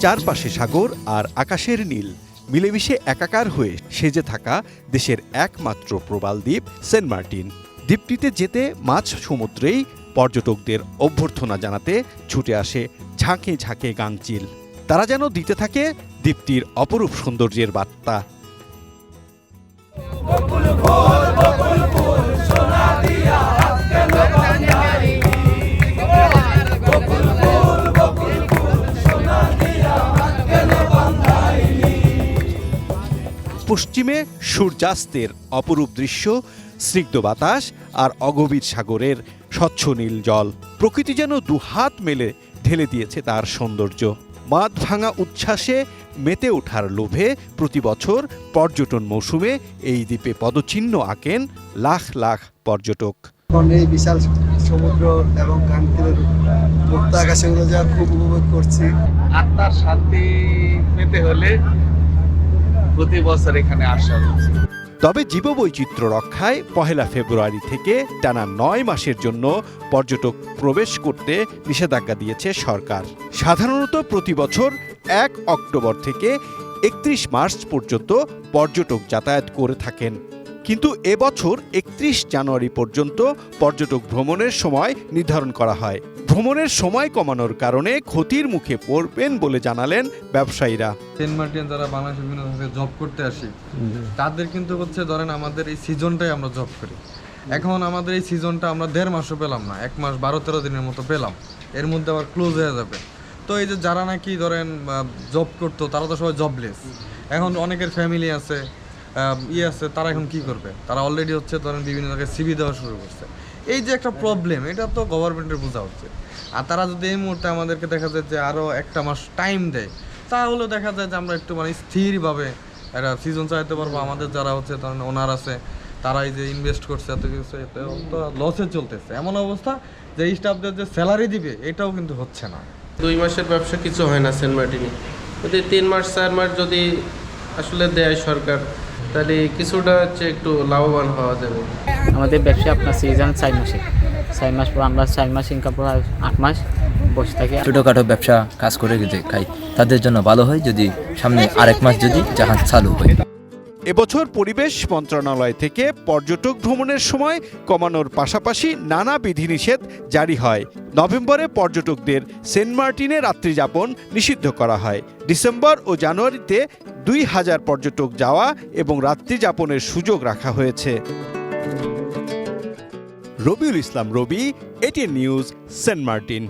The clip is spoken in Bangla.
চারপাশে সাগর আর আকাশের নীল মিলেমিশে একাকার হয়ে সেজে থাকা দেশের একমাত্র প্রবাল দ্বীপ সেন্ট মার্টিন। দ্বীপটিতে যেতে মাঝ সমুদ্রেই পর্যটকদের অভ্যর্থনা জানাতে ছুটে আসে ঝাঁকে ঝাঁকে গাংচিল। তারা যেন দিতে থাকে দ্বীপটির অপরূপ সৌন্দর্যের বার্তা। পশ্চিমে সূর্যাস্তের অপরূপ দৃশ্য, স্নিগ্ধ বাতাস আর অগভীর সাগরের স্বচ্ছ নীল জল। প্রকৃতি যেন দুহাত মেলে ঢেলে দিয়েছে তার সৌন্দর্য। বাঁধ ভাঙা উচ্ছ্বাসে মেতে ওঠার লোভে প্রতি বছর পর্যটন মৌসুমে এই দ্বীপে পদচিহ্ন আঁকেন লাখ লাখ পর্যটক। এই বিশাল সমুদ্র এবং গাংচিলের মুক্ত আকাশে উড়ে যাওয়া খুব উপভোগ করছি। আত্মার শান্তি পেতে হলে প্রতি বছর এখানে আসা হচ্ছে। তবে জীববৈচিত্র্য রক্ষায় 1 ফেব্রুয়ারি থেকে টানা 9 মাসের জন্য পর্যটক প্রবেশ করতে নিষেধাজ্ঞা দিয়েছে সরকার। সাধারণত প্রতি বছর 1 অক্টোবর থেকে 31 মার্চ পর্যন্ত পর্যটক যাতায়াত করে থাকেন, কিন্তু এবছর 31 জানুয়ারি পর্যন্ত পর্যটক ভ্রমণের সময় নির্ধারণ করা হয়। ভ্রমণের সময় কমানোর কারণে ক্ষতির মুখে পড়বেন বলে জানালেন ব্যবসায়ীরা। সেন্ট মার্টিন যারা বাংলাদেশের বিভিন্ন জায়গায় জব করতে আসি, তাদের কিন্তু হচ্ছে ধরেন আমাদের এই সিজনটাই আমরা জব করি। এখন আমাদের এই সিজনটা আমরা 1.5 মাসও পেলাম না, 1 মাস 12-13 দিনের মতো পেলাম, এর মধ্যে আবার ক্লোজ হয়ে যাবে। তো এই যে যারা নাকি ধরেন জব করতো তারা তো সবাই জবলেস। এখন অনেকের ফ্যামিলি আছে, আছে, তারা এখন কি করবে? তারা অলরেডি হচ্ছে ধরেন বিভিন্ন জায়গায় সিভি দেওয়া শুরু করছে। এই যে একটা প্রবলেম, এটা তো গভর্নমেন্টের বোঝা উচিত। আর তারা যদি এই মুহূর্তে আমাদেরকে দেখা যায় যে আরও 1 মাস টাইম দেয়, তাহলে দেখা যায় যে আমরা একটু স্থিরভাবে একটা সিজন চাইতে পারবো। আমাদের যারা হচ্ছে ধরেন ওনার আছে, তারা এই যে ইনভেস্ট করছে এত কিছু, তো লসে চলতেছে। এমন অবস্থা যে স্টাফদের যে স্যালারি দিবে এটাও কিন্তু হচ্ছে না। 2 মাসের ব্যবসা কিছু হয় না সেন্ট মার্টিনে। যদি 3 মাস 4 মাস যদি আসলে দেয় সরকার, তাহলে কিছুটা হচ্ছে একটু লাভবান হওয়া যাবে। আমাদের ব্যবসা আপনার সিজন 4 মাসে, 4 মাস পর আমরা 4 মাস ইনকাম পর 8 মাস বসে থাকি। ছোটোখাটো ব্যবসা কাজ করে যদি খাই তাদের জন্য ভালো হয় যদি সামনে আরেক মাস যদি জাহাজ চালু হয়। এবছর পরিবেশ মন্ত্রণালয় থেকে পর্যটক ভ্রমণের সময় কমানোর পাশাপাশি নানা বিধিনিষেধ জারি হয়। নভেম্বরে পর্যটকদের সেন্ট মার্টিনে রাত্রি যাপন নিষিদ্ধ করা হয়। ডিসেম্বর ও জানুয়ারিতে 2000 পর্যটক যাওয়া এবং রাত্রি যাপনের সুযোগ রাখা হয়েছে। রবিউল ইসলাম রবি, এটিএন নিউজ, সেন্ট মার্টিন।